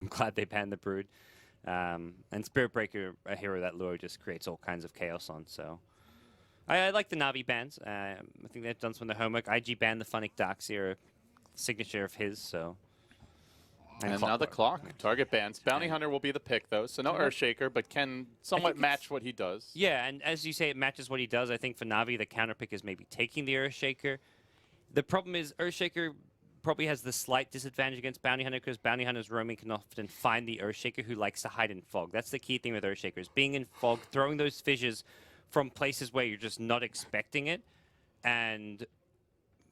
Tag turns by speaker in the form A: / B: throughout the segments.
A: I'm glad they banned the Brood. And Spirit Breaker, a hero that Luo just creates all kinds of chaos on. So I like the Navi bans. I think they've done some of the homework. IG banned the Funnic Darkseer signature of his. So
B: and now the clock. Target bans. Bounty Hunter will be the pick, though. So no Earthshaker, but can somewhat match what he does.
A: Yeah, and as you say, it matches what he does. I think for Navi, the counter pick is maybe taking the Earthshaker. The problem is Earthshaker probably has the slight disadvantage against Bounty Hunter because Bounty Hunter's roaming can often find the Earthshaker who likes to hide in fog. That's the key thing with Earthshakers. Being in fog, throwing those fissures from places where you're just not expecting it, and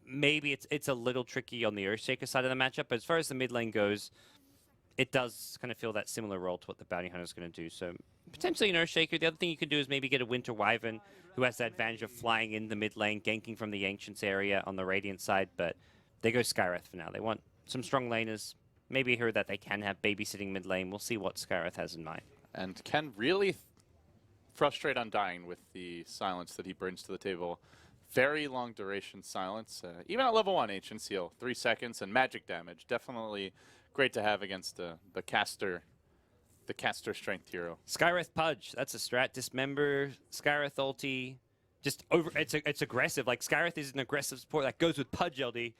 A: maybe it's a little tricky on the Earthshaker side of the matchup, but as far as the mid lane goes, it does kind of feel that similar role to what the Bounty Hunter is going to do. So potentially an Earthshaker. The other thing you could do is maybe get a Winter Wyvern who has the advantage of flying in the mid lane, ganking from the Ancients area on the Radiant side, but they go Skywrath for now. They want some strong laners, maybe a hero that they can have babysitting mid lane. We'll see what Skywrath has in mind.
B: And can really frustrate Undying with the silence that he brings to the table. Very long duration silence. Even at level 1, Ancient Seal, 3 seconds, and magic damage. Definitely great to have against the caster strength hero.
A: Skywrath Pudge, that's a strat. Dismember, Skywrath ulti. Just over, it's aggressive. Like Skywrath is an aggressive support that goes with Pudge LD.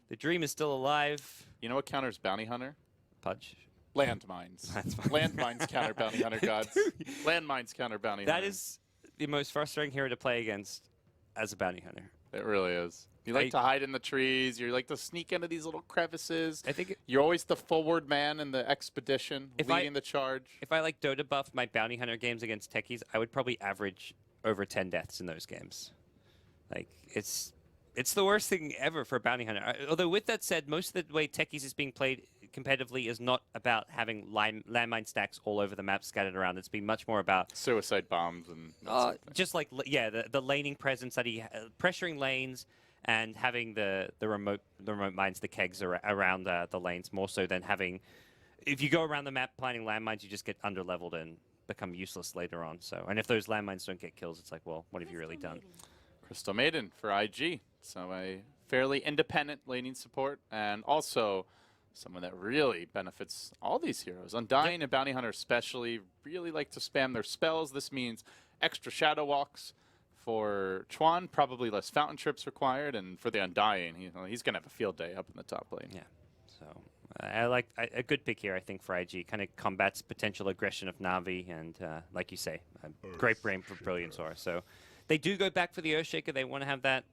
A: The dream is still alive.
B: You know what counters Bounty Hunter?
A: Pudge.
B: Landmines. Landmines counter Bounty Hunter gods. Landmines counter Bounty Hunter.
A: That is the most frustrating hero to play against as a Bounty Hunter.
B: It really is. You like to hide in the trees. You like to sneak into these little crevices.
A: I think
B: you're always the forward man in the expedition, leading the charge.
A: If I like Dota buff my Bounty Hunter games against techies, I would probably average over 10 deaths in those games. Like it's the worst thing ever for a Bounty Hunter. Although with that said, most of the way techies is being played competitively is not about having landmine stacks all over the map scattered around. It's been much more about
B: suicide bombs and
A: just like the laning presence that he pressuring lanes and having the remote mines, the kegs around the lanes more so than having. If you go around the map planting landmines, you just get underleveled and become useless later on. So, and if those landmines don't get kills, it's like, well, what have you really done?
B: Crystal Maiden for IG. So a fairly independent laning support, and also someone that really benefits all these heroes. Undying and Bounty Hunter especially really like to spam their spells. This means extra Shadow Walks. For Chuan, probably less Fountain Trips required, and for the Undying, he's going to have a field day up in the top lane.
A: Yeah, so I like a good pick here, I think, for IG. Kind of combats potential aggression of Na'Vi, and like you say, a great brain for Brilliance Aura. So they do go back for the Earthshaker. They want to have that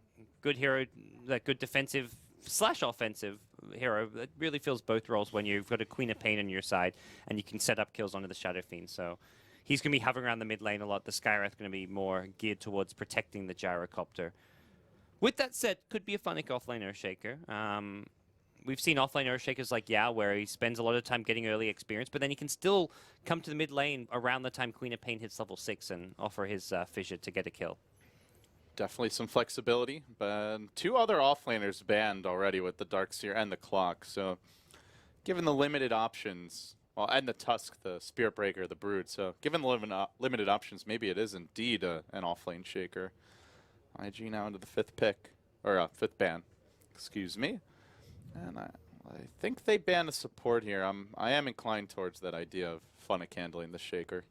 A: good hero, that good defensive / offensive hero that really fills both roles when you've got a Queen of Pain on your side and you can set up kills onto the Shadow Fiend. So he's going to be hovering around the mid lane a lot. The Skywrath going to be more geared towards protecting the Gyrocopter. With that said, could be a Funnic offlane Earthshaker. We've seen offlane Earthshakers like Yao, where he spends a lot of time getting early experience, but then he can still come to the mid lane around the time Queen of Pain hits level 6 and offer his fissure to get a kill.
B: Definitely some flexibility, but 2 other offlaners banned already with the Darkseer and the Clock. So given the limited options, well, and the Tusk, the Spirit Breaker, the Brood, so given the limited options, maybe it is indeed an offlane shaker. IG now into the 5th pick, or 5th ban, excuse me. And I think they ban a support here. I am inclined towards that idea of Funnic handling the shaker.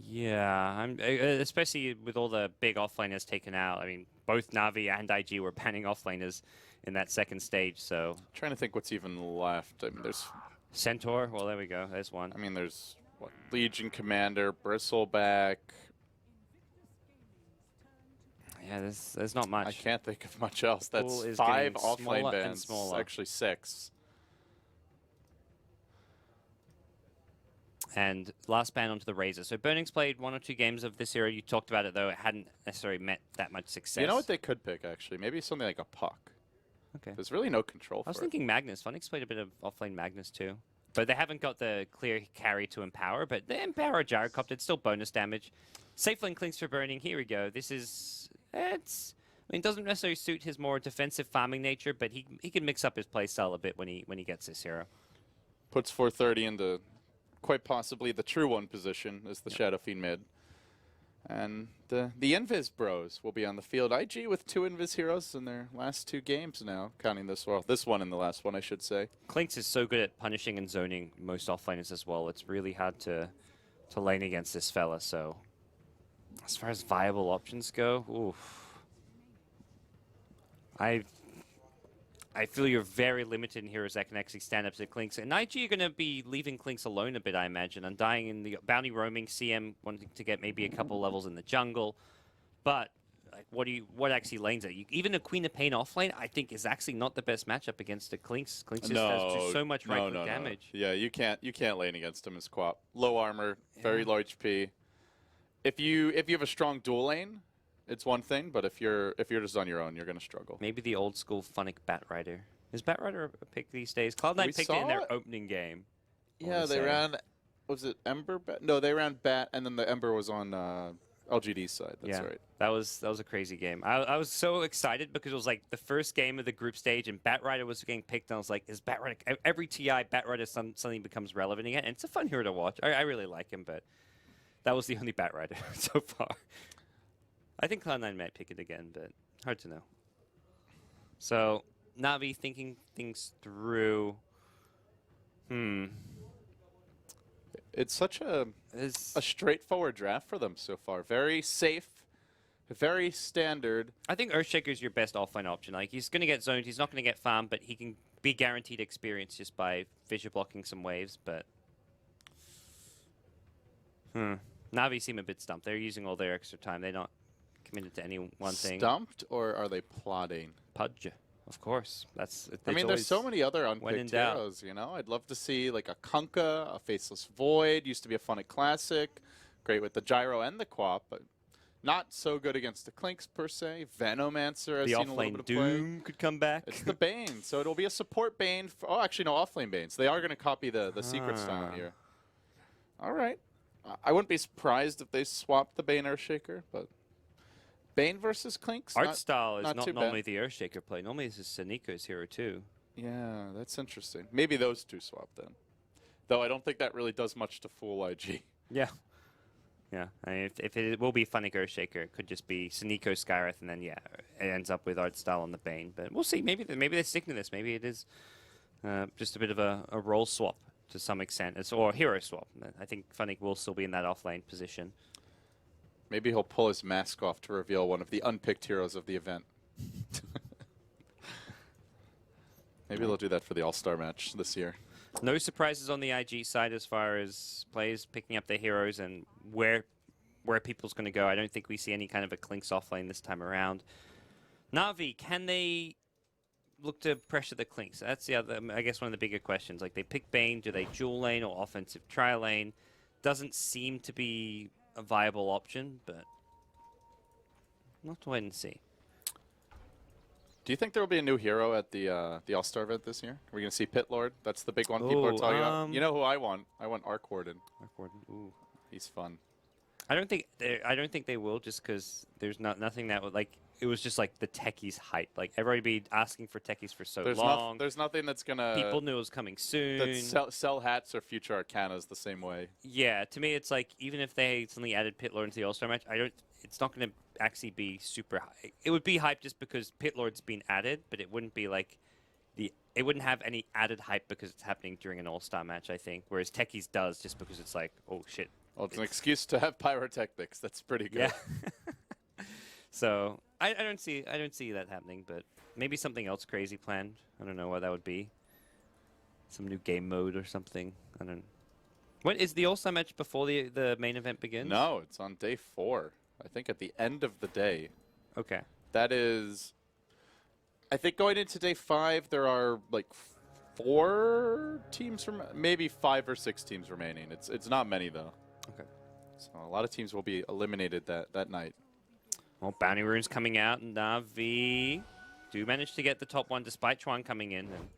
A: Yeah, especially with all the big offlaners taken out. I mean, both Na'Vi and IG were banning offlaners in that second stage, so...
B: I'm trying to think what's even left. I mean, there's...
A: Centaur, well, there we go. There's one.
B: I mean, there's what, Legion Commander, Bristleback...
A: Yeah, there's not much.
B: I can't think of much else. That's 5 offlane bans. Actually 6.
A: And last ban onto the Razor. So Burning's played 1 or 2 games of this era. You talked about it, though. It hadn't necessarily met that much success.
B: You know what they could pick, actually? Maybe something like a Puck.
A: Okay.
B: There's really no control for it.
A: I was thinking Magnus. Funnick's played a bit of offlane Magnus, too. But they haven't got the clear carry to Empower. But the Empower Gyrocopter, it's still bonus damage. Safe lane clinks for Burning. Here we go. This is... I mean, it doesn't necessarily suit his more defensive farming nature, but he can mix up his playstyle a bit when he gets this hero.
B: Puts 430 into... quite possibly the true 1 position is the Shadow Fiend mid. And the Invis Bros will be on the field. IG with 2 Invis heroes in their last 2 games now, counting this one in the last one, I should say.
A: Clinks is so good at punishing and zoning most offlaners as well. It's really hard to lane against this fella. So as far as viable options go, oof. I feel you're very limited in heroes that can actually stand up to Clinks. And IG are going to be leaving Clinks alone a bit, I imagine. Undying in the bounty roaming, CM wanting to get maybe a couple levels in the jungle. But like, what actually lanes it? Even a Queen of Pain offlane, I think, is actually not the best matchup against a Clinks. Clinks just has just so much right-click damage.
B: Yeah, you can't lane against him as Quap. Low armor, very low HP. If you have a strong dual lane, it's one thing, but if you're just on your own, you're going to struggle.
A: Maybe the old school Funnick Batrider. Is Batrider a pick these days? Cloud9 picked it in their opening game.
B: Yeah, they ran. Was it Ember Bat? No, they ran Bat, and then the Ember was on LGD's side. That's right.
A: That was a crazy game. I was so excited because it was like the first game of the group stage, and Batrider was getting picked, and I was like, is Batrider every TI Batrider suddenly becomes relevant again? And it's a fun hero to watch. I really like him, but that was the only Batrider so far. I think Cloud9 might pick it again, but hard to know. So, Navi thinking things through.
B: It's such a straightforward draft for them so far. Very safe, very standard.
A: I think Earthshaker's your best offline option. Like, he's going to get zoned, he's not going to get farmed, but he can be guaranteed experience just by fissure blocking some waves, but... Navi seem a bit stumped. They're using all their extra time. They're not committed to any one thing.
B: Stumped, or are they plotting?
A: Pudge, of course. That's.
B: I mean, there's so many other unpicked heroes. You know, I'd love to see like a Kunkka, a Faceless Void. Used to be a Funnick classic, great with the Gyro and the Quap, but not so good against the Clinks per se. Venomancer has seen a little bit of
A: Doom
B: play.
A: could come back.
B: It's the Bane, so it'll be a support Bane. Oh, actually, no, offlane Banes. They are going to copy the secret style here. All right. I wouldn't be surprised if they swapped the Bane Earthshaker, but Bane versus Clinks?
A: Art style is
B: not
A: not
B: too
A: normally
B: bad.
A: the Earthshaker play. Normally this is Saniko's hero too.
B: Yeah, that's interesting. Maybe those two swap then. Though I don't think that really does much to fool IG.
A: Yeah. Yeah. I mean, if it will be Funnick Earthshaker, it could just be Saniko Skyreth, and then, yeah, it ends up with Art style on the Bane. But we'll see. Maybe they stick to this. Maybe it is just a bit of a role swap to some extent. Or a hero swap. I think Funnick will still be in that offlane position.
B: Maybe he'll pull his mask off to reveal one of the unpicked heroes of the event. Maybe they'll do that for the All-Star match this year.
A: No surprises on the IG side as far as players picking up their heroes and where people's going to go. I don't think we see any kind of a Clinks offlane this time around. Na'Vi, can they look to pressure the Clinks? That's the other, I guess, one of the bigger questions. Like, they pick Bane, do they dual lane or offensive tri lane? Doesn't seem to be a viable option, but we'll have to wait and see.
B: Do you think there will be a new hero at the All-Star event this year? Are we going to see Pit Lord? That's the big one people are talking about. You know who I want? I want Arc Warden.
A: Arc Warden. Ooh.
B: He's fun.
A: I don't think they will, just because there's nothing that would, like, it was just like the techies hype. Like, everybody be asking for techies for so long.
B: There's nothing that's gonna.
A: People knew it was coming soon.
B: Sell hats or future Arcanas the same way.
A: Yeah, to me, it's like even if they suddenly added Pit Lord into the All-Star match, it's not going to actually be super high. It would be hype just because Pit Lord's been added, but it wouldn't be like it wouldn't have any added hype because it's happening during an All-Star match, I think. Whereas techies does just because it's like, oh shit.
B: Well, it's an excuse to have pyrotechnics. That's pretty good.
A: Yeah. So I don't see that happening, but maybe something else crazy planned. I don't know what that would be. Some new game mode or something. I don't. What is the All-Star match before the main event begins?
B: No, it's on day 4. I think at the end of the day.
A: Okay.
B: That is. I think going into day 5, there are like 4 teams maybe 5 or 6 teams remaining. It's not many though.
A: Okay.
B: So a lot of teams will be eliminated that night.
A: Well, Bounty Rune's coming out, and Na'Vi do manage to get the top one despite Chuan coming in. And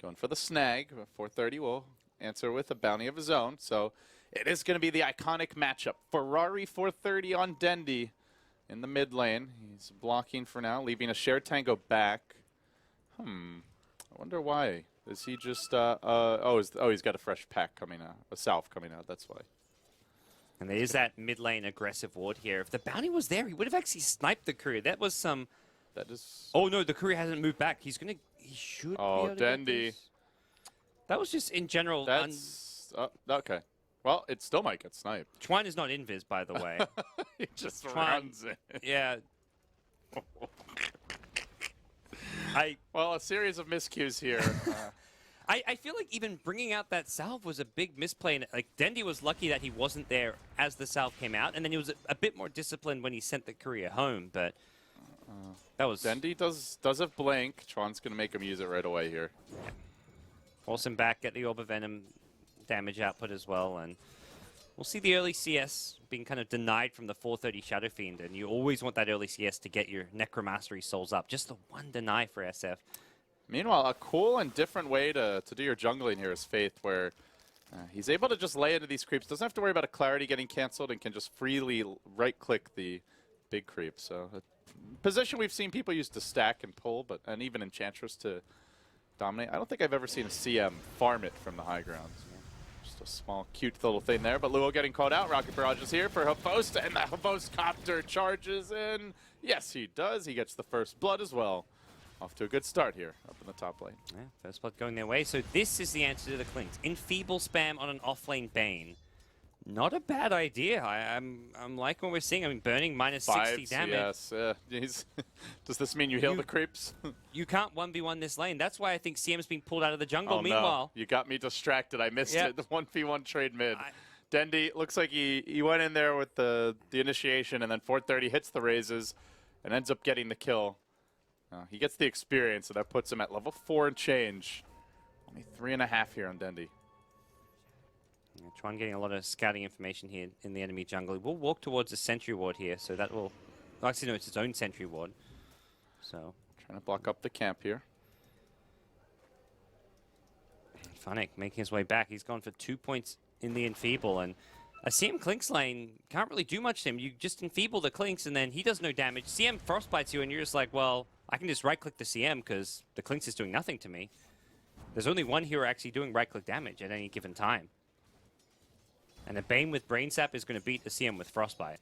B: going for the snag. 430 will answer with a bounty of his own. So it is going to be the iconic matchup. Ferrari 430 on Dendi in the mid lane. He's blocking for now, leaving a shared tango back. I wonder why. Is he just... he's got a fresh pack coming out. A salve coming out, that's why.
A: And there is that mid lane aggressive ward here. If the bounty was there, he would have actually sniped the courier. That was some...
B: That is...
A: Oh no, the courier hasn't moved back. He should be able to get
B: Dendy.
A: this. That was just in general...
B: That's... okay. Well, it still might get sniped.
A: Chuan is not invis, by the way.
B: He just
A: Chuan,
B: runs it.
A: Yeah.
B: Well, a series of miscues here.
A: I feel like even bringing out that salve was a big misplay. And, like, Dendy was lucky that he wasn't there as the salve came out, and then he was a bit more disciplined when he sent the courier home. But that was...
B: Dendy does have blink. Chuan's going to make him use it right away here.
A: Yeah. Force him back, get the Orb of Venom damage output as well, and we'll see the early CS being kind of denied from the 430 Shadow Fiend, and you always want that early CS to get your Necromastery souls up. Just the one deny for SF.
B: Meanwhile, a cool and different way to do your jungling here is Faith, where he's able to just lay into these creeps. Doesn't have to worry about a Clarity getting canceled and can just freely right-click the big creep. So a position we've seen people use to stack and pull, and even Enchantress to dominate. I don't think I've ever seen a CM farm it from the high ground. Just a small, cute little thing there. But Luo getting called out. Rocket Barrage is here for Havost, and the Havost Copter charges in. Yes, he does. He gets the first blood as well. Off to a good start here up in the top lane.
A: Yeah, first blood going their way. So this is the answer to the Clinks. Enfeeble spam on an off-lane Bane. Not a bad idea. I'm liking what we're seeing. I mean, burning minus 60 damage.
B: Yes. Does this mean you heal the creeps?
A: You can't 1v1 this lane. That's why I think CM's being pulled out of the jungle.
B: Oh,
A: Meanwhile,
B: no. You got me distracted. I missed it. The 1v1 trade mid. Dendy looks like he went in there with the initiation, and then 430 hits the raises and ends up getting the kill. He gets the experience, so that puts him at level 4 and change. Only 3.5 here on Dendy.
A: Yeah, Chuan getting a lot of scouting information here in the enemy jungle. We'll walk towards the sentry ward here, so that will... Actually, no, it's its own sentry ward. So...
B: Trying to block up the camp here.
A: Funnick making his way back. He's gone for 2 points in the Enfeeble, and a CM Clinks lane can't really do much to him. You just Enfeeble the Clinks, and then he does no damage. CM frostbites you, and you're just like, well, I can just right-click the CM because the Clinks is doing nothing to me. There's only one hero actually doing right-click damage at any given time. And a Bane with Brain Sap is going to beat the CM with Frostbite.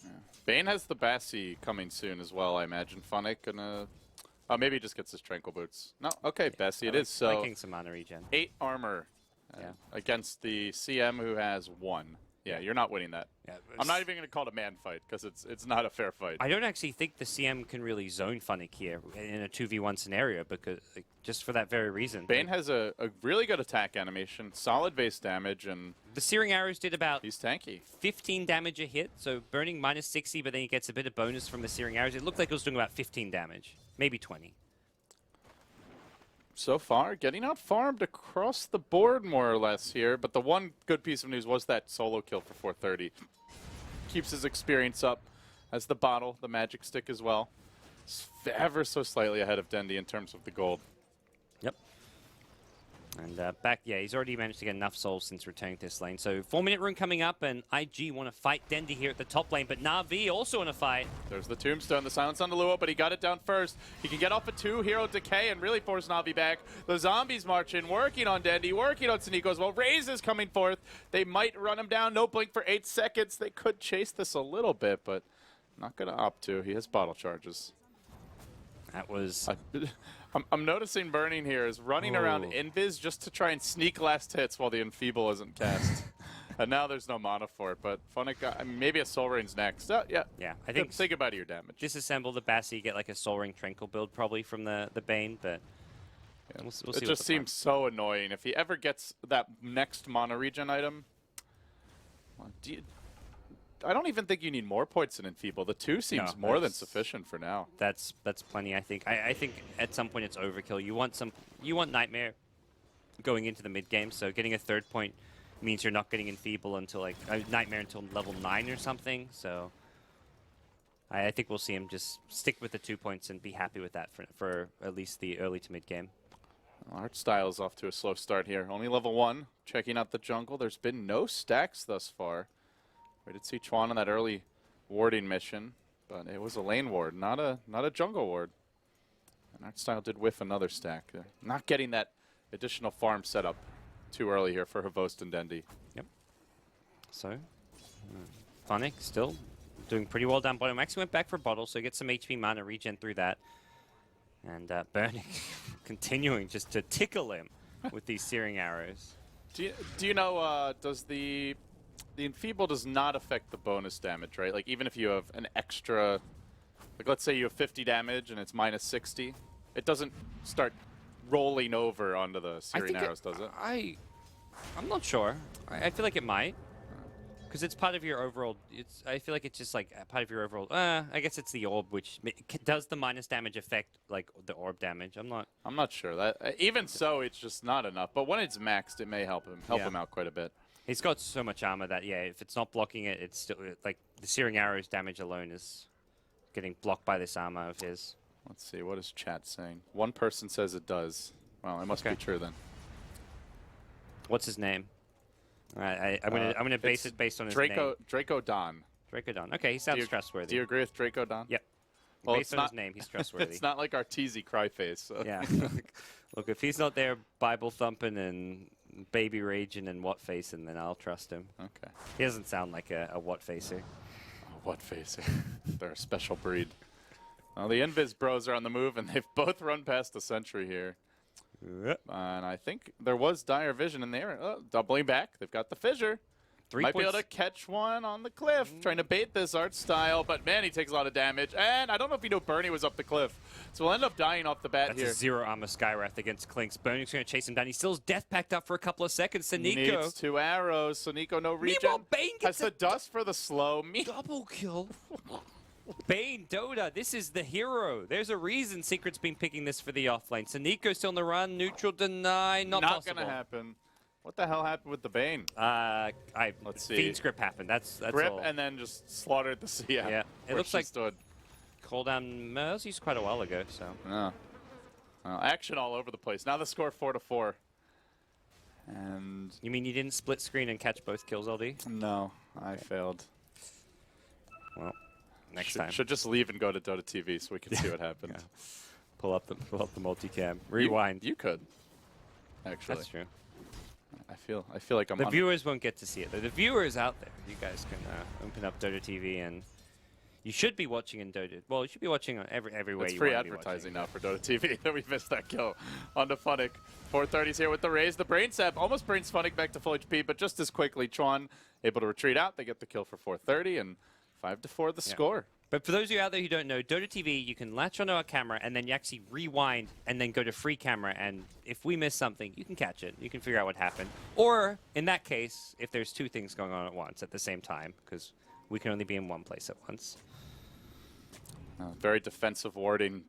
B: Yeah. Bane has the Bassi coming soon as well, I imagine. Funnick gonna... Oh, maybe he just gets his Tranquil Boots. No, okay, Bassi it is. So
A: liking some mana regen.
B: 8 armor against the CM who has 1. Yeah, you're not winning that. Yeah, I'm not even going to call it a man fight because it's not a fair fight.
A: I don't actually think the CM can really zone Funnick here in a 2v1 scenario because just for that very reason.
B: Bane has a really good attack animation, solid base damage, and
A: the Searing Arrows did about
B: he's tanky.
A: 15 damage a hit, so burning minus 60, but then he gets a bit of bonus from the Searing Arrows. It looked like it was doing about 15 damage, maybe 20.
B: So far, getting out farmed across the board more or less here, but the one good piece of news was that solo kill for 430. Keeps his experience up, has the bottle, the magic stick as well. It's ever so slightly ahead of Dendy in terms of the gold.
A: Yep. And he's already managed to get enough souls since returning to this lane. So 4-minute rune coming up, and IG want to fight Dendy here at the top lane, but Na'Vi also in a fight.
B: There's the tombstone, the silence on the Luo, but he got it down first. He can get off a 2 hero decay and really force Na'Vi back. The zombies march in, working on Dendy, working on Sneeko as well. Raze is coming forth. They might run him down. No blink for 8 seconds. They could chase this a little bit, but not going to opt to. He has bottle charges.
A: That was...
B: I'm noticing Burning here is running around Invis just to try and sneak last hits while the Enfeeble isn't cast. And now there's no mana for it, but Funnick, maybe a Soul Ring's next. Yeah,
A: I think
B: say goodbye to your damage.
A: Disassemble the Bassi, get like a Soul Ring Tranquil build probably from the Bane, but we'll see.
B: It just seems so annoying. If he ever gets that next mana regen item, I don't even think you need more points than Enfeeble. The 2 seems more than sufficient for now.
A: That's plenty, I think. I think at some point it's overkill. You want Nightmare going into the mid game, so getting a 3rd point means you're not getting Enfeeble until like Nightmare until level 9 or something. So I think we'll see him just stick with the 2 points and be happy with that for at least the early to mid game.
B: Art Style is off to a slow start here. Only level 1. Checking out the jungle. There's been no stacks thus far. We did see Chuan on that early warding mission, but it was a lane ward, not a jungle ward. And Artstyle did whiff another stack. Not getting that additional farm set up too early here for Havost and Dendy.
A: Yep. So Phonic still doing pretty well down bottom. Actually went back for bottle, so get some HP mana regen through that. And Burning continuing just to tickle him with these searing arrows.
B: Do you know, does the Enfeeble does not affect the bonus damage, right? Like, even if you have an extra, like, let's say you have 50 damage and it's minus 60, it doesn't start rolling over onto the searing arrows, does it?
A: I'm not sure. I feel like it might. Because it's part of your overall. I feel like it's just like part of your overall. I guess it's the orb, which does the minus damage affect like the orb damage. I'm not
B: sure that. Even so, it's just not enough. But when it's maxed, it may help him out quite a bit.
A: He's got so much armor that if it's not blocking it, it's still like the searing arrows damage alone is getting blocked by this armor of his.
B: Let's see, what is chat saying? One person says it does. Well, it must be true then.
A: What's his name? I'm gonna base it based on his name.
B: Draco Don.
A: Draco Don. Okay, he sounds trustworthy.
B: Do you agree with Draco Don?
A: Yep.
B: Well,
A: based on his name, he's trustworthy.
B: It's not like Arteezy Cryface. So.
A: Yeah. Look, if he's not there Bible thumping and baby raging and what facing, then I'll trust him.
B: Okay.
A: He doesn't sound like a what facer.
B: A what facer? They're a special breed. Well, the Invis bros are on the move, and they've both run past the sentry here.
A: Yep.
B: And I think there was dire vision in there. Oh, doubling back. They've got the fissure. Might be able to catch one on the cliff, trying to bait this art style, but man, he takes a lot of damage. And I don't know if you know Bernie was up the cliff, so we'll end up dying off the bat here.
A: That's a 0 armor Skywrath against Clinks. Burning's going to chase him down. He still has death packed up for a couple of seconds. So Nico
B: needs 2 arrows, so Nico no regen.
A: Meanwhile, Bane gets
B: has the dust for the slow.
A: Double kill. Bane, Dota, this is the hero. There's a reason Secret's been picking this for the offlane. So Nico's still on the run. Neutral deny. Not possible.
B: Not going to happen. What the hell happened with the Bane?
A: Let's see. Fiend's grip happened. That's
B: grip
A: all.
B: And then just slaughtered the CM.
A: Yeah, it looks like
B: stood.
A: Cooldown was used quite a while ago. So.
B: Well, action all over the place. Now the score 4-4. And
A: you mean you didn't split screen and catch both kills, LD?
B: No, I failed.
A: Well, next time.
B: Should just leave and go to Dota TV so we can see what happened.
A: Yeah. Pull up the multicam. Rewind.
B: You could. Actually.
A: That's true.
B: I feel like I'm.
A: The viewers won't get to see it. The viewers out there, you guys can open up Dota TV, and you should be watching in Dota. Well, you should be watching on everywhere.
B: It's free advertising now for Dota TV. That we missed that kill on the Funnick. 430's here with the raise. The brain sap almost brings Funnick back to full HP, but just as quickly, Chuan able to retreat out. They get the kill for 430 and 5-4 the score.
A: But for those of you out there who don't know, Dota TV, you can latch onto our camera and then you actually rewind and then go to free camera. And if we miss something, you can catch it. You can figure out what happened. Or in that case, if there's 2 things going on at once at the same time, because we can only be in one place at once.
B: Very defensive warding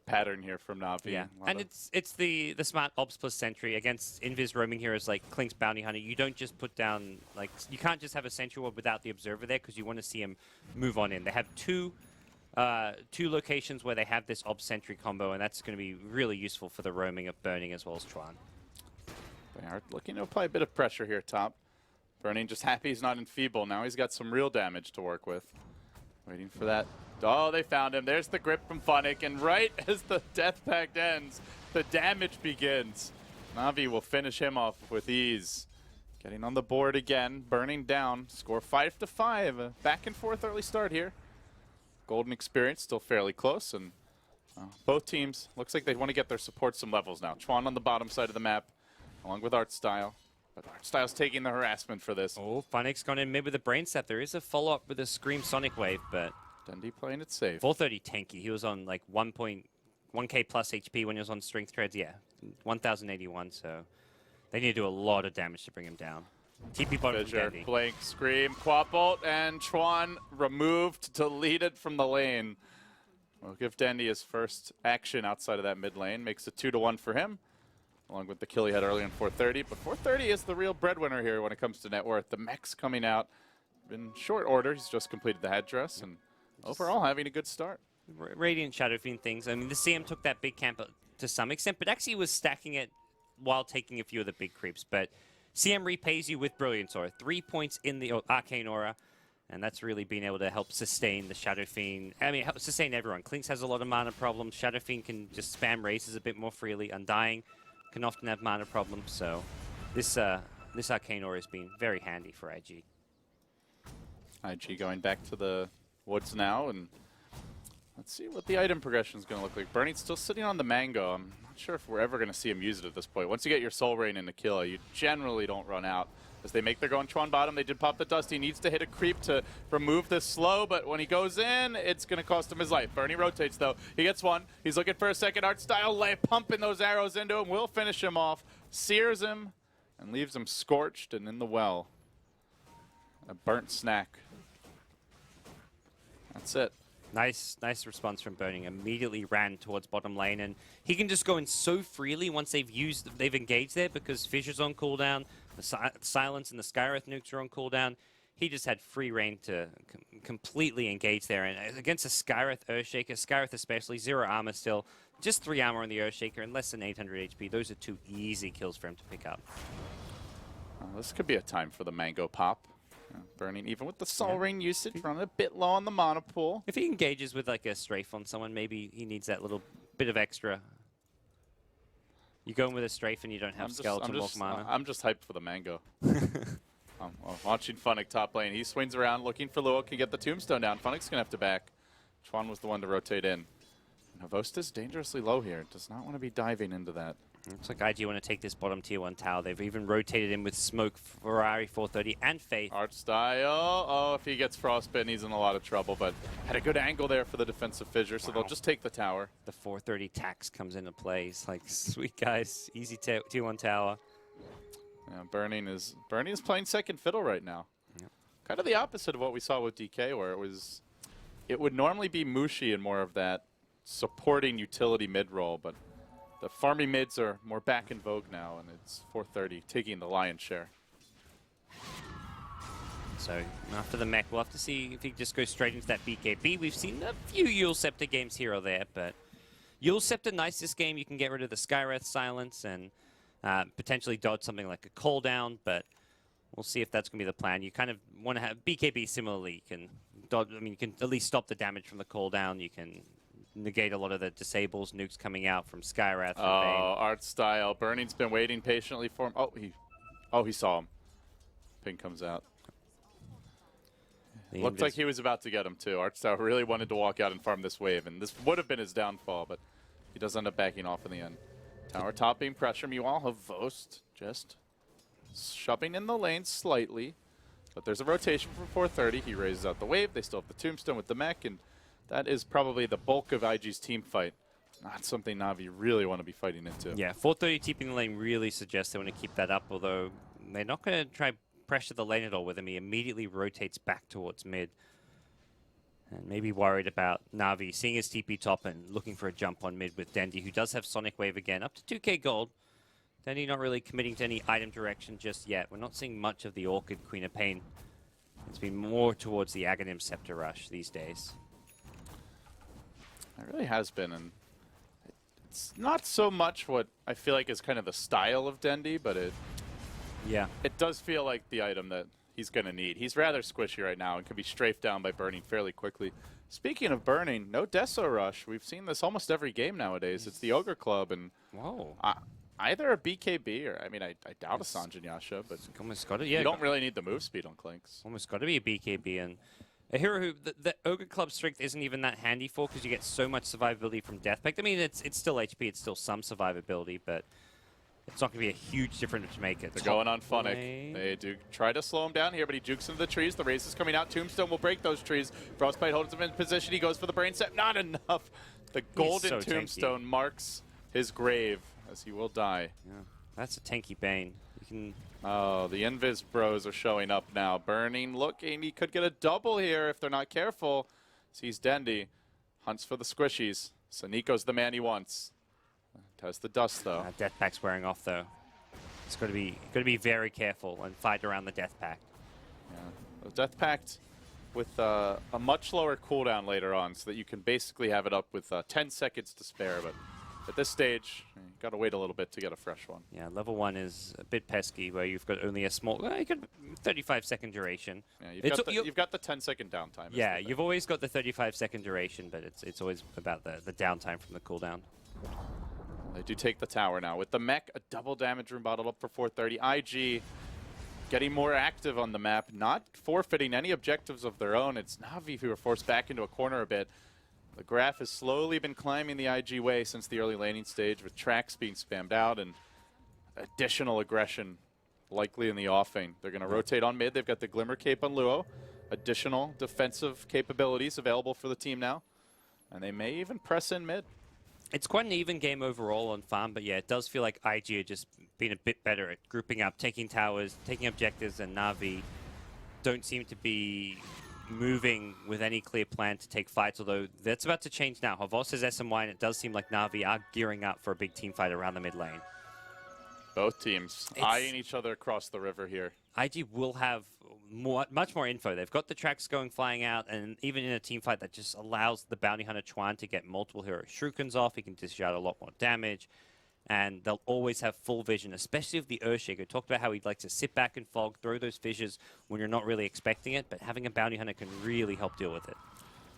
B: pattern here from Na'Vi.
A: Yeah, and it's the smart Obs plus Sentry against Invis roaming heroes like Clink's Bounty Hunter. You don't just put down, like, you can't just have a Sentry Ward without the Observer there because you want to see him move on in. They have two locations where they have this Obs Sentry combo, and that's going to be really useful for the roaming of Burning as well as Chuan.
B: They are looking to apply a bit of pressure here top. Burning just happy he's not enfeeble. Now he's got some real damage to work with. Waiting for that. Oh, they found him. There's the grip from Funnick, and right as the death pact ends, the damage begins. Na'Vi will finish him off with ease. Getting on the board again, burning down. Score 5-5. Back and forth early start here. Golden Experience still fairly close, and both teams looks like they want to get their support some levels now. Chuan on the bottom side of the map, along with Artstyle. But Artstyle's taking the harassment for this.
A: Oh, Funnick's gone in mid with a Brain Sap. There is a follow-up with a Scream Sonic Wave, but
B: Dundee playing it safe.
A: 430 tanky. He was on like 1.1k plus HP when he was on Strength Treads. Yeah, 1081. So they need to do a lot of damage to bring him down. TP bottom from Dundee.
B: Blank, Scream, Quap Bolt, and Chuan removed, deleted from the lane. We'll give Dundee his first action outside of that mid lane. Makes it 2-1 for him, along with the kill he had early in 430. But 430 is the real breadwinner here when it comes to net worth. The mech's coming out in short order. He's just completed the headdress and overall having a good start.
A: Radiant Shadow Fiend things. I mean, the CM took that big camp to some extent, but actually was stacking it while taking a few of the big creeps. But CM repays you with Brilliance Aura. 3 points in the Arcane Aura, and that's really been able to help sustain the Shadow Fiend. I mean, help sustain everyone. Clinks has a lot of mana problems. Shadow Fiend can just spam races a bit more freely. Undying can often have mana problems, so this Arcane Aura has been very handy for IG.
B: IG going back to the woods now, and let's see what the item progression is going to look like. Burning's still sitting on the mango. I'm not sure if we're ever going to see him use it at this point. Once you get your Soul Rain in the kill, you generally don't run out. As they make their go on Chuan bottom, they did pop the dust. He needs to hit a creep to remove this slow, but when he goes in, it's going to cost him his life. Bernie rotates, though. He gets one. He's looking for a second art style lay, pumping those arrows into him. Will finish him off, sears him, and leaves him scorched and in the well. A burnt snack. That's it.
A: Nice response from Burning. Immediately ran towards bottom lane, and he can just go in so freely once they've engaged there because Fissure's on cooldown, the Silence and the Skywrath nukes are on cooldown. He just had free reign to completely engage there, and against a Skywrath Earthshaker, Skywrath especially, 0 armor still, just 3 armor on the Earthshaker and less than 800 HP. Those are 2 easy kills for him to pick up.
B: This could be a time for the mango pop. Burning, even with the Soul Ring usage, running a bit low on the mana pool.
A: If he engages with like a strafe on someone, maybe he needs that little bit of extra. You go in with a strafe and you don't have skeleton walk mana.
B: I'm just hyped for the mango. Watching Funnick top lane. He swings around looking for Luo, can get the tombstone down. Funnick's going to have to back. Chuan was the one to rotate in. Novosta's dangerously low here. Does not want to be diving into that.
A: Looks like IG want to take this bottom tier 1 tower. They've even rotated in with Smoke, Ferrari 430, and Faith.
B: Art style. Oh, if he gets frostbitten, he's in a lot of trouble, but had a good angle there for the defensive fissure, so they'll just take the tower.
A: The 430 tax comes into play. It's like, sweet guys, easy tier 1 tower.
B: Yeah, Burning is playing second fiddle right now. Yep. Kind of the opposite of what we saw with DK, where it would normally be Mushi in more of that supporting utility mid role, but the farming mids are more back in vogue now, and it's 430 taking the lion's share.
A: So after the mech, we'll have to see if he just goes straight into that BKB. We've seen a few Yule Scepter games here or there, but Yule Scepter nice this game. You can get rid of the Skywrath Silence and potentially dodge something like a call down, but we'll see if that's going to be the plan. You kind of want to have BKB similarly. You can dodge, I mean, you can at least stop the damage from the call down. You can negate a lot of the disables, nukes coming out from Skywrath. From Bane.
B: Art style. Burning's been waiting patiently for him. He saw him. Ping comes out. Looked like he was about to get him too. Art style really wanted to walk out and farm this wave, and this would have been his downfall, but he does end up backing off in the end. Tower top being pressure. Meanwhile, Havost just shoving in the lane slightly, but there's a rotation for 430. He raises out the wave. They still have the tombstone with the mech, and that is probably the bulk of IG's team fight. Not something Na'Vi really want to be fighting into.
A: Yeah, 430 keeping the lane really suggests they want to keep that up, although they're not going to try pressure the lane at all with him. He immediately rotates back towards mid. And maybe worried about Na'Vi seeing his TP top and looking for a jump on mid with Dendi, who does have Sonic Wave again, up to 2k gold. Dendi not really committing to any item direction just yet. We're not seeing much of the Orchid Queen of Pain. It's been more towards the Aghanim Scepter rush these days.
B: It really has been, and it's not so much what I feel like is kind of the style of Dendi, but it does feel like the item that he's going to need. He's rather squishy right now and can be strafed down by Burning fairly quickly. Speaking of Burning, no Deso rush. We've seen this almost every game nowadays. It's the Ogre Club, and either a BKB or, I mean, I doubt a Sanjin Yasha, but
A: almost got it. Yeah,
B: you don't really need the move speed on Clinks.
A: Almost got to be a BKB, and a hero who the Ogre Club strength isn't even that handy for because you get so much survivability from Death Pact. I mean, it's still HP, it's still some survivability, but it's not going to be a huge difference to make it.
B: They're going on Funnick. They do try to slow him down here, but he jukes into the trees. The race is coming out. Tombstone will break those trees. Frostbite holds him in position. He goes for the brain set. Not enough. The golden tombstone marks his grave as he will die.
A: Yeah, that's a tanky Bane. You can.
B: Oh, the Invis bros are showing up now. Burning, looking. He could get a double here if they're not careful. Sees Dendi. Hunts for the squishies. So Nico's the man he wants. Has the dust, though.
A: Death Pact's wearing off, though. It's got to be very careful and fight around the Death Pact.
B: Yeah, the Death Pact with a much lower cooldown later on, so that you can basically have it up with 10 seconds to spare. But at this stage, you got to wait a little bit to get a fresh one.
A: Yeah, level 1 is a bit pesky, where you've got only a small, you got 35-second duration.
B: Yeah, you've got the 10-second downtime.
A: Yeah, you've always got the 35-second duration, but it's always about the downtime from the cooldown.
B: They do take the tower now. With the mech, a double damage room bottled up for 430. IG getting more active on the map, not forfeiting any objectives of their own. It's Na'Vi who are forced back into a corner a bit. The graph has slowly been climbing the IG way since the early laning stage, with tracks being spammed out and additional aggression likely in the offing. They're going to rotate on mid. They've got the Glimmer Cape on Luo. Additional defensive capabilities available for the team now. And they may even press in mid.
A: It's quite an even game overall on farm, but yeah, it does feel like IG are just being a bit better at grouping up, taking towers, taking objectives, and Na'Vi don't seem to be moving with any clear plan to take fights, although that's about to change now. Havos has SMY, and it does seem like Na'Vi are gearing up for a big team fight around the mid lane.
B: Both teams eyeing each other across the river here.
A: IG will have much more info. They've got the tracks going, flying out, and even in a team fight that just allows the bounty hunter Chuan to get multiple hero shurikens off, he can dish out a lot more damage, and they'll always have full vision, especially of the Earthshaker. Talked about how he'd like to sit back and fog, throw those fissures when you're not really expecting it, but having a bounty hunter can really help deal with it.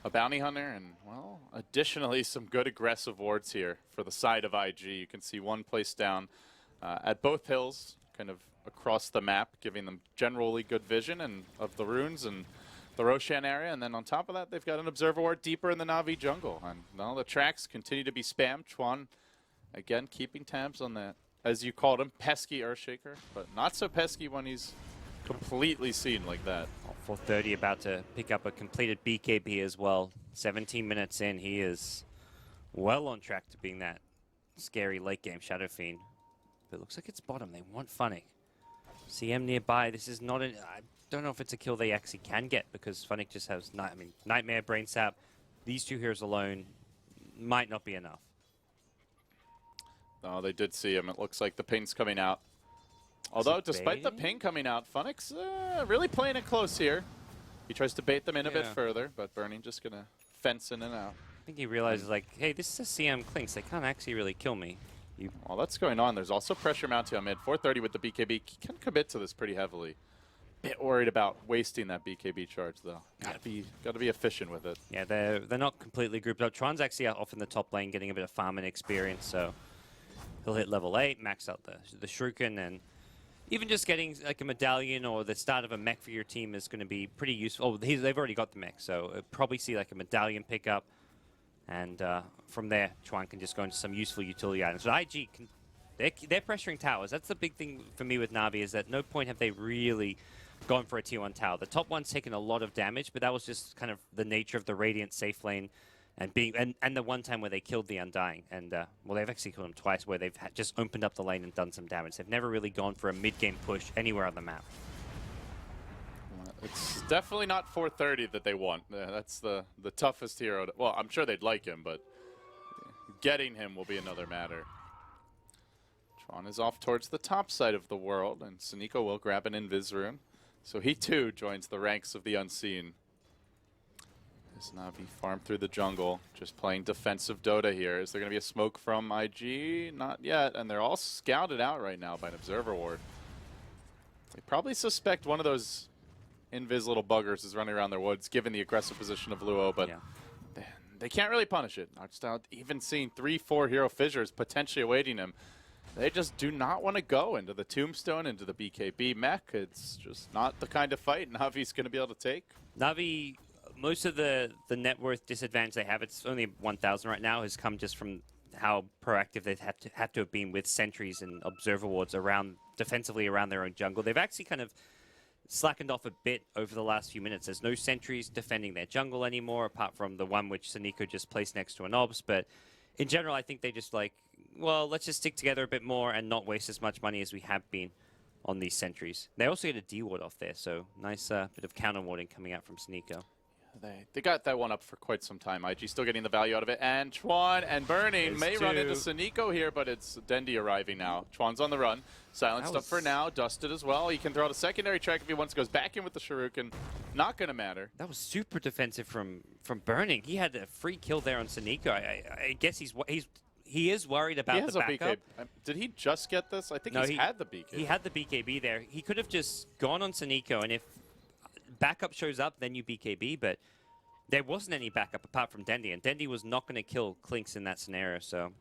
B: A bounty hunter and, well, additionally some good aggressive wards here for the side of IG. You can see one placed down at both hills, kind of across the map, giving them generally good vision and of the runes and the Roshan area. And then on top of that, they've got an observer ward deeper in the Na'Vi jungle. And now the tracks continue to be spammed. Chuan, again, keeping tabs on that, as you called him, pesky Earthshaker, but not so pesky when he's completely seen like that.
A: 430 about to pick up a completed BKB as well. 17 minutes in, he is well on track to being that scary late game Shadow Fiend. But it looks like it's bottom. They want Funny. CM nearby. This is not I don't know if it's a kill they actually can get, because Funnick just has Nightmare, Brain Sap. These two heroes alone might not be enough.
B: Oh, they did see him. It looks like the ping's coming out. Although, despite the ping coming out, Funnick's really playing it close here. He tries to bait them in a bit further, but Burning just going to fence in and out.
A: I think he realizes, like, hey, this is a CM Clinks. They can't actually really kill me.
B: While that's going on, there's also pressure mounting on mid. 430 with the BKB. He can commit to this pretty heavily. Bit worried about wasting that BKB charge, though. Got to be efficient with it.
A: Yeah, they're not completely grouped up. Tron's actually off in the top lane, getting a bit of farming experience, so he'll hit level 8, max out the Shuriken, and even just getting like a medallion or the start of a mech for your team is going to be pretty useful. Oh, they've already got the mech, so probably see like a medallion pickup. And from there, Chuan can just go into some useful utility items. But IG, they're pressuring towers. That's the big thing for me with Na'Vi, is that no point have they really gone for a tier 1 tower. The top one's taken a lot of damage, but that was just kind of the nature of the Radiant safe lane and the one time where they killed the Undying. And, well, they've actually killed them twice, where they've just opened up the lane and done some damage. They've never really gone for a mid-game push anywhere on the map.
B: It's definitely not 430 that they want. That's the toughest hero. Well, I'm sure they'd like him, but getting him will be another matter. Tron is off towards the top side of the world, and Suniko will grab an Invis rune. So he too joins the ranks of the unseen. As Na'Vi farm through the jungle, just playing defensive Dota here. Is there going to be a smoke from IG? Not yet, and they're all scouted out right now by an observer ward. They probably suspect one of those Invis little buggers is running around their woods, given the aggressive position of Luo, but they can't really punish it. Knocked even seeing 3-4 hero fissures potentially awaiting him. They just do not want to go into the Tombstone, into the BKB mech. It's just not the kind of fight Navi's going to be able to take.
A: Na'Vi, most of the net worth disadvantage they have, it's only 1,000 right now, has come just from how proactive they've have to have been with sentries and observer wards defensively around their own jungle. They've actually kind of slackened off a bit over the last few minutes. There's no sentries defending their jungle anymore, apart from the one which Suniko just placed next to an obs. But in general, I think they just like, well, let's just stick together a bit more and not waste as much money as we have been on these sentries. They also get a D-ward off there, so nice bit of counter-warding coming out from Suniko.
B: They got that one up for quite some time. IG still getting the value out of it. And Chuan and Burning may run into Suniko here, but it's Dendi arriving now. Chuan's on the run. Silenced up for now. Dusted as well. He can throw out a secondary track if he wants. Goes back in with the Shuriken. Not going to matter.
A: That was super defensive from Burning. He had a free kill there on Suniko. I guess he is worried about the backup.
B: Did he just get this? I think he's had the BKB.
A: He had the BKB there. He could have just gone on Suniko, and if backup shows up, then you BKB, but there wasn't any backup apart from Dendi, and Dendi was not going to kill Clinks in that scenario, so...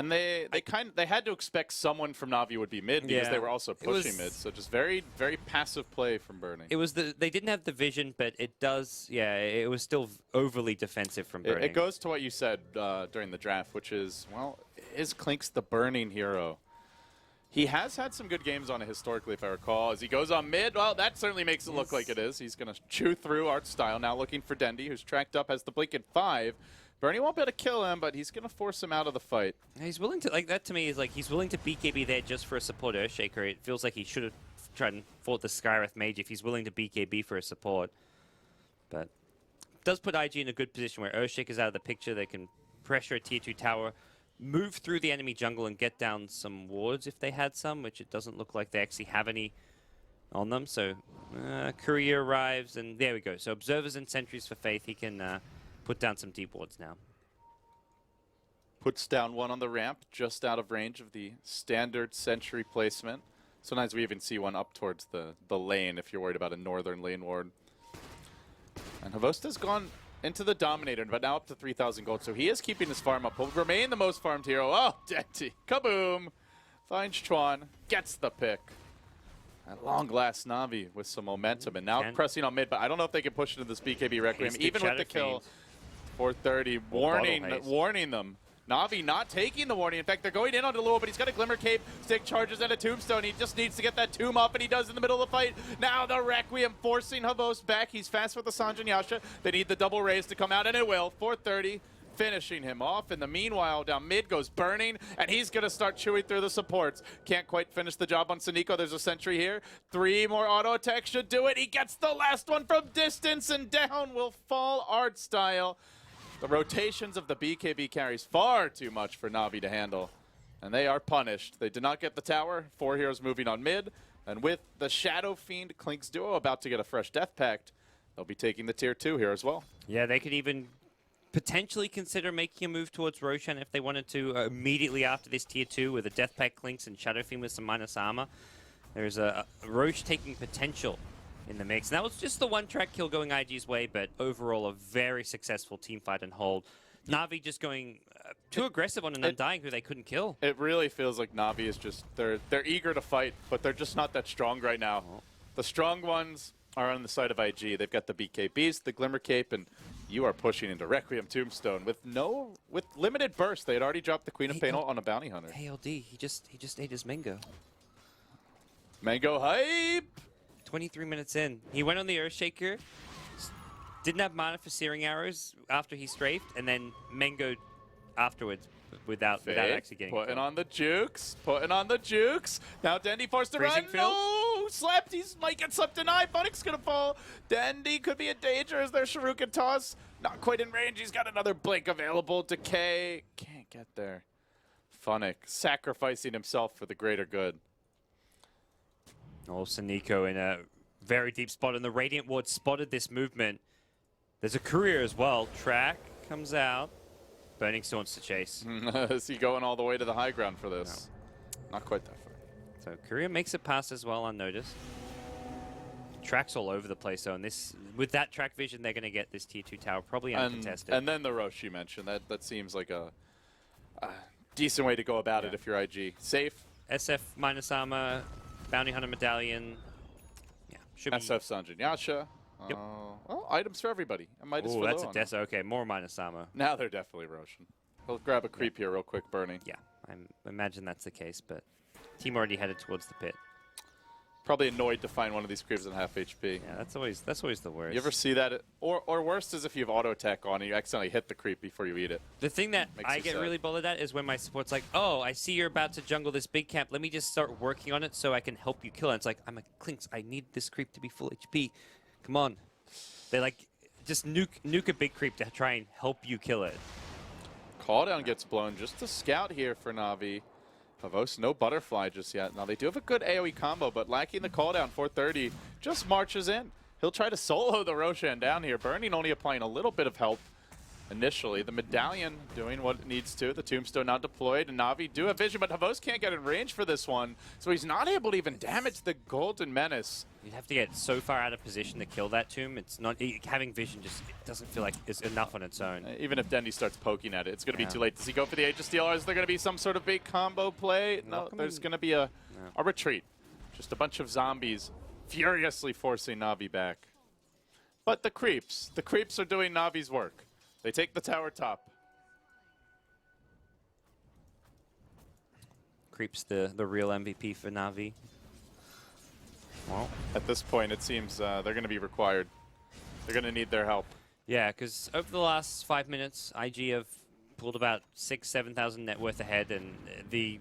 B: And they had to expect someone from Na'Vi would be mid because
A: Yeah.
B: they were also pushing mid. So just very, very passive play from Burning.
A: It was they didn't have the vision, but it does. Yeah, it was still overly defensive from Burning.
B: It goes to what you said during the draft, which is, well, is Klink's the Burning hero? He has had some good games on it historically, if I recall. As he goes on mid, well, that certainly makes it look like it is. He's going to chew through Art Style, now looking for Dendi, who's tracked up, has the blink at 5. Bernie won't be able to kill him, but he's going to force him out of the fight.
A: He's willing to, like, that to me is like, he's willing to BKB there just for a support Earthshaker. It feels like he should have tried and fought the Skywrath Mage if he's willing to BKB for a support. But does put IG in a good position where Earthshaker's out of the picture. They can pressure a tier 2 tower, move through the enemy jungle and get down some wards if they had some, which it doesn't look like they actually have any on them. So Courier arrives, and there we go. So Observers and Sentries for Faith. He can put down some deep wards now.
B: Puts down one on the ramp, just out of range of the standard sentry placement. Sometimes we even see one up towards the lane if you're worried about a northern lane ward. And Havosta's gone into the Dominator, but now up to 3,000 gold. So he is keeping his farm up. He'll remain the most farmed hero. Oh, Denti. Kaboom. Finds Chuan. Gets the pick. At long last, Na'Vi with some momentum. And now pressing on mid, but I don't know if they can push into this BKB Requiem. Even with the kill, 430. Warning them. Na'Vi not taking the warning. In fact, they're going in on Delua, but he's got a Glimmer Cape, stick charges, and a Tombstone. He just needs to get that tomb up, and he does in the middle of the fight. Now the Requiem forcing Havos back. He's fast with the Sanjin Yasha. They need the double raise to come out, and it will. 430, finishing him off. In the meanwhile, down mid goes Burning, and he's going to start chewing through the supports. Can't quite finish the job on Saniko. There's a sentry here. 3 more auto attacks should do it. He gets the last one from distance, and down will fall Art Style. The rotations of the BKB carries far too much for Na'Vi to handle, and they are punished. They did not get the tower. 4 heroes moving on mid, and with the Shadow Fiend Klink's duo about to get a fresh Death Pact, they'll be taking the tier 2 here as well.
A: Yeah, they could even potentially consider making a move towards Roshan if they wanted to immediately after this tier 2 with a Death Pact Klinks and Shadow Fiend with some minus armor. There's a Roche taking potential in the mix. And that was just the one track kill going IG's way, but overall a very successful team fight and hold. Na'Vi just going too aggressive on an Undying who they couldn't kill.
B: It really feels like Na'Vi is just, they're eager to fight, but they're just not that strong right now. Oh. The strong ones are on the side of IG. They've got the BKBs, the Glimmer Cape, and you are pushing into Requiem Tombstone with limited burst. They had already dropped the Queen of Pain on a Bounty Hunter.
A: ALD, he just ate his mango.
B: Mango hype!
A: 23 minutes in. He went on the Earthshaker, didn't have mana for Searing Arrows after he strafed, and then mangoed afterwards without actually getting
B: Putting on the jukes. Now Dendi forced to run. No! Slept. He might get slept denied. Funnick's going to fall. Dendi could be in danger as their Shuriken toss. Not quite in range. He's got another blink available. Decay. Can't get there. Funnick sacrificing himself for the greater good.
A: Oh, Saniko in a very deep spot, and the Radiant Ward spotted this movement. There's a Courier as well. Track comes out. Burning still wants to chase.
B: Is he going all the way to the high ground for this? No. Not quite that far.
A: So Courier makes it pass as well, unnoticed. Track's all over the place, though, and this, with that track vision, they're going to get this tier 2 tower probably uncontested.
B: And then the Roche you mentioned. That seems like a decent way to go about it if you're IG. Safe.
A: SF minus armor. Bounty Hunter Medallion. Yeah, should
B: SF Sanjin Yasha.
A: Yep.
B: Well, items for everybody.
A: Oh, that's a Dessa. Okay, more minus armor.
B: Now they're definitely Roshan. He'll grab a creep here real quick, Bernie.
A: Yeah, I imagine that's the case, but team already headed towards the pit.
B: Probably annoyed to find one of these creeps at half HP.
A: Yeah, that's always the worst.
B: You ever see that? Or worst is if you have auto attack on and you accidentally hit the creep before you eat it.
A: The thing that I get really bothered at is when my support's like, oh, I see you're about to jungle this big camp. Let me just start working on it so I can help you kill it. It's like, I'm a Klinks. I need this creep to be full HP. Come on. They like just nuke a big creep to try and help you kill it.
B: Call down gets blown just to scout here for Na'Vi. Havos, no butterfly just yet. Now, they do have a good AoE combo, but lacking the call down, 430 just marches in. He'll try to solo the Roshan down here. Burning only applying a little bit of help. initially. The Medallion doing what it needs to. The Tombstone now deployed, and Na'Vi do have vision, but Havos can't get in range for this one, so he's not able to even damage the Golden Menace.
A: You'd have to get so far out of position to kill that tomb. It's not having vision. Just it doesn't feel like it's enough on its own.
B: Even if Dendy starts poking at it, it's going to be too late. Does he go for the Aegis Steal, or is there going to be some sort of big combo play? No, there's going to be a retreat. Just a bunch of zombies furiously forcing Na'Vi back. But the creeps are doing Na'Vi's work. They take the tower top.
A: Creeps the real MVP for Na'Vi.
B: Well, at this point, it seems they're going to be required. They're going to need their help.
A: Yeah, because over the last 5 minutes, IG have pulled about 7,000 net worth ahead, and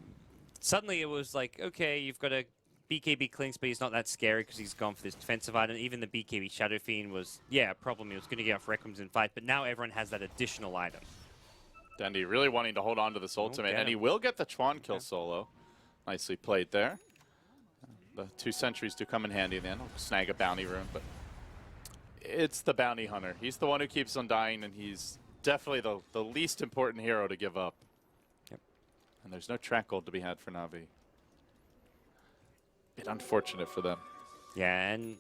A: suddenly it was like, okay, you've got a BKB Clinks, but he's not that scary because he's gone for this defensive item. Even the BKB Shadow Fiend was, a problem. He was going to get off Requiem's in fight, but now everyone has that additional item.
B: Dendy really wanting to hold on to this ultimate, and he will get the Chuan kill solo. Nicely played there. The 2 sentries do come in handy then. He'll snag a bounty rune, but it's the bounty hunter. He's the one who keeps on dying, and he's definitely the least important hero to give up.
A: Yep.
B: And there's no track gold to be had for Na'Vi. Bit unfortunate for them.
A: Yeah, and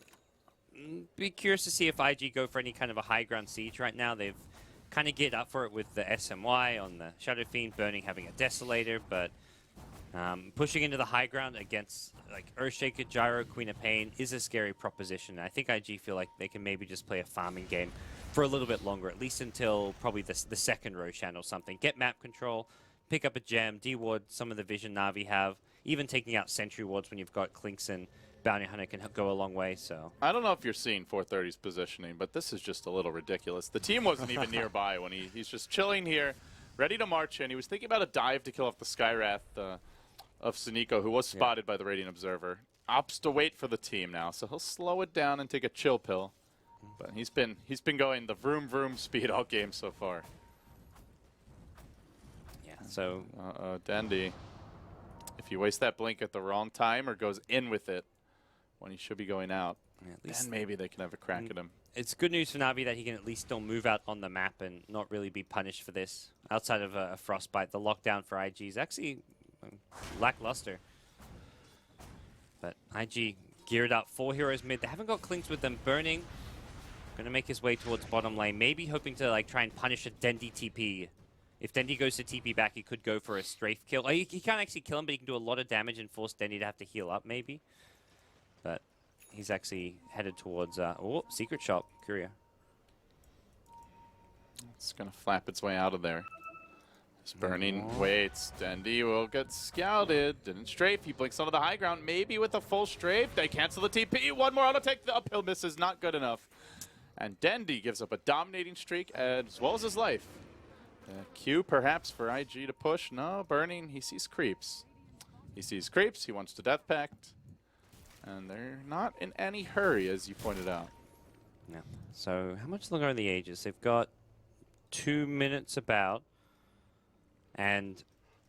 A: be curious to see if IG go for any kind of a high ground siege right now. They've kind of geared up for it with the SMY on the Shadow Fiend, Burning having a Desolator, but pushing into the high ground against like Earthshaker, Gyro, Queen of Pain is a scary proposition. I think IG feel like they can maybe just play a farming game for a little bit longer, at least until probably the second Roshan or something. Get map control, pick up a gem, de-ward some of the vision Na'Vi have. Even taking out sentry wards when you've got Clinks and Bounty Hunter can go a long way. So
B: I don't know if you're seeing 430's positioning, but this is just a little ridiculous. The team wasn't even nearby when he's just chilling here, ready to march in. He was thinking about a dive to kill off the Skywrath of Suniko, who was spotted by the Radiant Observer. Opts to wait for the team now, so he'll slow it down and take a chill pill. But he's been going the vroom vroom speed all game so far.
A: Yeah. So
B: Dandy. If he wastes that blink at the wrong time or goes in with it when he should be going out, then maybe they can have a crack at him.
A: It's good news for Na'Vi that he can at least still move out on the map and not really be punished for this. Outside of a Frostbite, the lockdown for IG is actually lackluster. But IG geared up, 4 heroes mid. They haven't got Clinks with them. Burning, going to make his way towards bottom lane. Maybe hoping to like try and punish a Dendy TP. If Dendy goes to TP back, he could go for a strafe kill. He can't actually kill him, but he can do a lot of damage and force Dendy to have to heal up, maybe. But he's actually headed towards... Secret Shop, Courier.
B: It's going to flap its way out of there. It's Burning waits. Dendy will get scouted. Didn't strafe. He blinks onto the high ground, maybe with a full strafe. They cancel the TP. One more auto take. The uphill miss is not good enough. And Dendy gives up a dominating streak as well as his life. Q perhaps for IG to push. No, Burning, he sees creeps. He sees creeps, he wants to Death Pact. And they're not in any hurry, as you pointed out.
A: Yeah. So how much longer are the Aegis? They've got 2 minutes about. And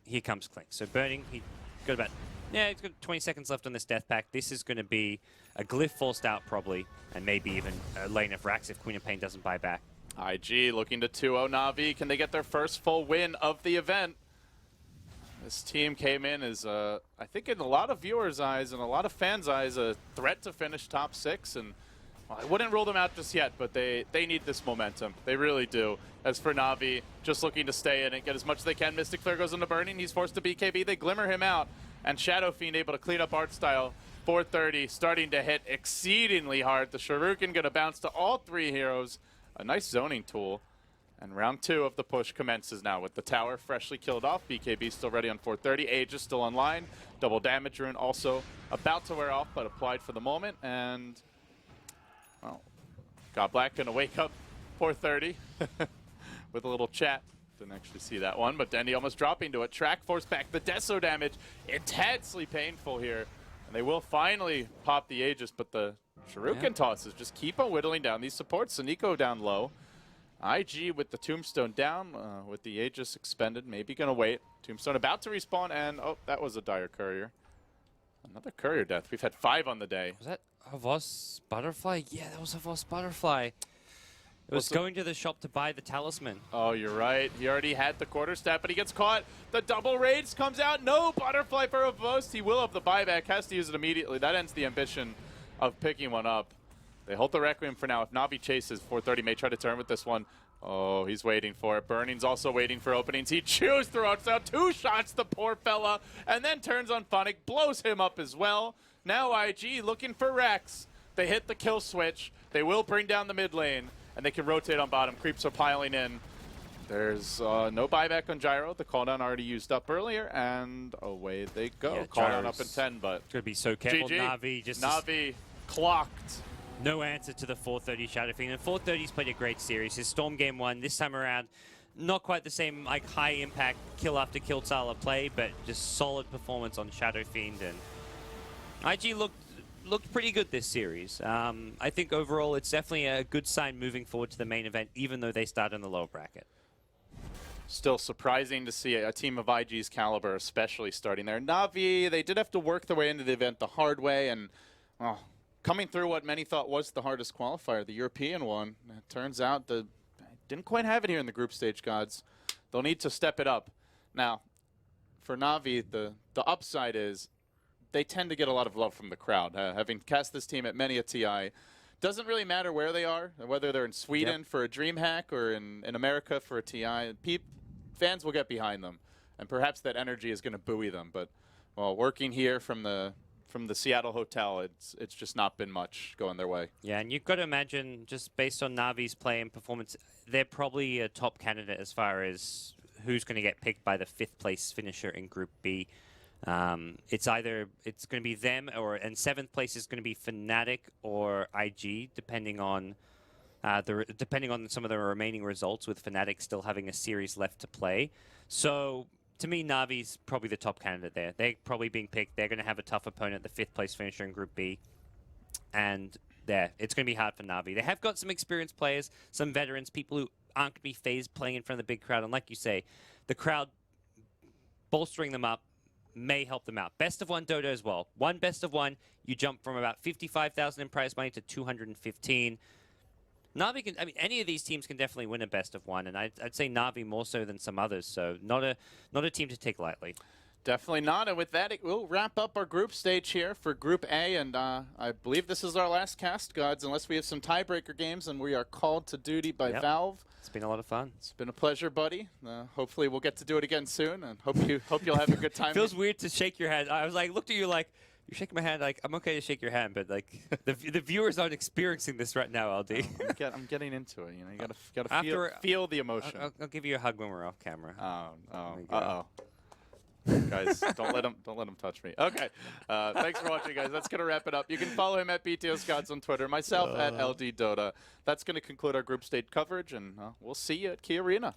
A: here comes Clink. So Burning, he's got 20 seconds left on this Death Pact. This is going to be a Glyph forced out probably, and maybe even a lane of Rax if Queen of Pain doesn't buy back.
B: IG looking to 2-0 Na'Vi. Can they get their first full win of the event? This team came in as, I think in a lot of viewers' eyes and a lot of fans' eyes, a threat to finish top 6. And well, I wouldn't rule them out just yet, but they need this momentum. They really do. As for Na'Vi, just looking to stay in and get as much as they can. Mystic Flare goes into Burning. He's forced to BKB. They glimmer him out. And Shadow Fiend able to clean up art style. 430 starting to hit exceedingly hard. The Shuriken going to bounce to all 3 heroes. A nice zoning tool. And round 2 of the push commences now with the tower freshly killed off. BKB still ready on 430. Aegis still online. Double damage rune also about to wear off, but applied for the moment. And, well, God Black going to wake up 430 with a little chat. Didn't actually see that one, but Dendy almost dropping to it. Track force back. The Deso damage intensely painful here. And they will finally pop the Aegis, but the Shuriken tosses just keep on whittling down these supports. Suniko down low. IG with the Tombstone down, with the Aegis expended, maybe going to wait. Tombstone about to respawn, and oh, that was a dire courier. Another courier death. We've had 5 on the day.
A: Was that Havos Butterfly? Yeah, that was Havos Butterfly. It was going to the shop to buy the talisman.
B: Oh, you're right. He already had the quarter step, but he gets caught. The double raids comes out. No butterfly for a boast. He will have the buyback. Has to use it immediately. That ends the ambition of picking one up. They hold the Requiem for now. If Navi chases, 430 may try to turn with this one. Oh, he's waiting for it. Burning's also waiting for openings. He chews throughout. So 2 shots, the poor fella, and then turns on Phonic, blows him up as well. Now IG looking for Rex. They hit the kill switch. They will bring down the mid lane, and they can rotate on bottom. Creeps are piling in. There's no buyback on Gyro. The cooldown already used up earlier, and away they go.
A: Yeah,
B: Cooldown up in 10, but
A: Gotta be so careful.
B: GG.
A: Navi
B: Navi clocked.
A: no answer to the 430 Shadow Fiend. And 430's played a great series. His Storm game 1 this time around, not quite the same like high impact kill after kill style of play, but just solid performance on Shadow Fiend. And IG looked pretty good this series. I think overall it's definitely a good sign moving forward to the main event, even though they start in the lower bracket.
B: Still surprising to see a team of IG's caliber, especially starting there. Navi, they did have to work their way into the event the hard way, and well, coming through what many thought was the hardest qualifier, the European one. It turns out they didn't quite have it here in the group stage, gods. They'll need to step it up. Now, for Navi, the upside is they tend to get a lot of love from the crowd. Having cast this team at many a TI, doesn't really matter where they are, whether they're in Sweden for a DreamHack or in America for a TI. Fans will get behind them, and perhaps that energy is going to buoy them. But well, working here from the Seattle hotel, it's just not been much going their way.
A: Yeah, and you've got to imagine, just based on Navi's play and performance, they're probably a top candidate as far as who's going to get picked by the 5th place finisher in Group B. It's going to be them, and 7th place is going to be Fnatic or IG, depending on some of the remaining results, with Fnatic still having a series left to play. So to me, Navi's probably the top candidate there. They're probably being picked. They're going to have a tough opponent, the 5th place finisher in Group B, and it's going to be hard for Navi. They have got some experienced players, some veterans, people who aren't going to be phased playing in front of the big crowd. And like you say, the crowd bolstering them up may help them out. Best of 1 Dota as well. One best of 1, you jump from about 55,000 in prize money to 215. Navi can, any of these teams can definitely win a best of 1, and I'd say Navi more so than some others. So not a team to take lightly.
B: Definitely not. And with that, it will wrap up our group stage here for Group A. And I believe this is our last cast, gods, unless we have some tiebreaker games and we are called to duty by Valve.
A: It's been a lot of fun.
B: It's been a pleasure, buddy. Hopefully we'll get to do it again soon, and hope you'll have a good time.
A: Feels weird to shake your hand. I was like, looked at you like, you're shaking my hand. Like, I'm okay to shake your hand, but like the viewers aren't experiencing this right now, LD.
B: I'm getting into it. You know, you gotta feel the emotion.
A: I'll give you a hug when we're off camera.
B: Uh-oh. Guys, don't let him touch me. Okay, thanks for watching, guys. That's gonna wrap it up. You can follow him at BTOScots on Twitter, myself at LD Dota. That's gonna conclude our group stage coverage, and we'll see you at Key Arena.